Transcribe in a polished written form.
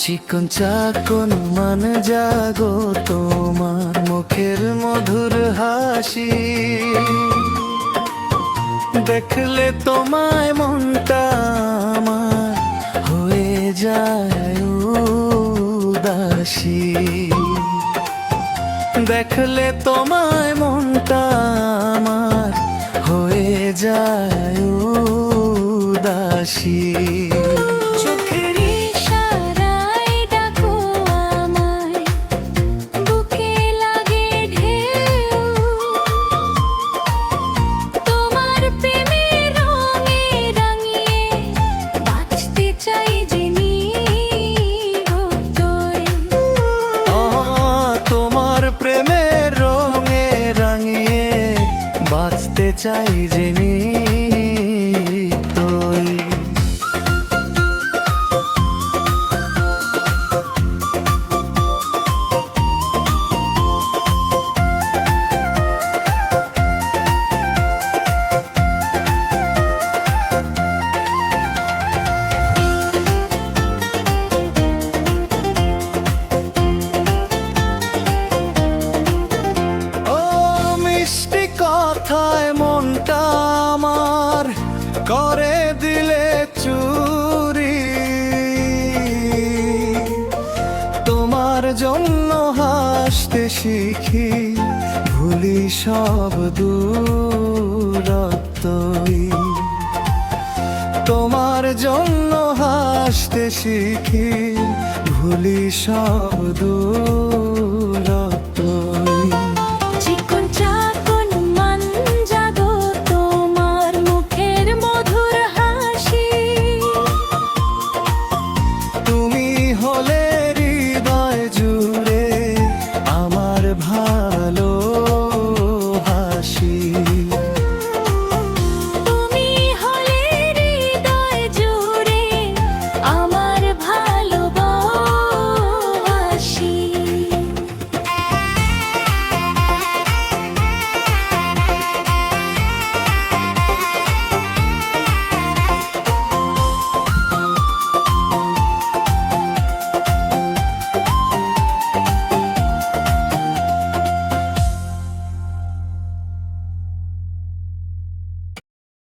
চিকন চাকন মান জাগো তোমার মুখের মধুর হাসি, দেখলে তোমায় মনটা আমার হয়ে যায় উদাসী। দেখলে তোমায় মনটা আমার হয়ে যায় উদাসী। বাঁচতে চাই জেনে তুই। কথায় মনটা আমার করে দিলে চুরি, তোমার জন্য হাসতে শিখি, ভুলি সব দূরত্বই। তোমার জন্য হাসতে শিখি, ভুলি সব দূর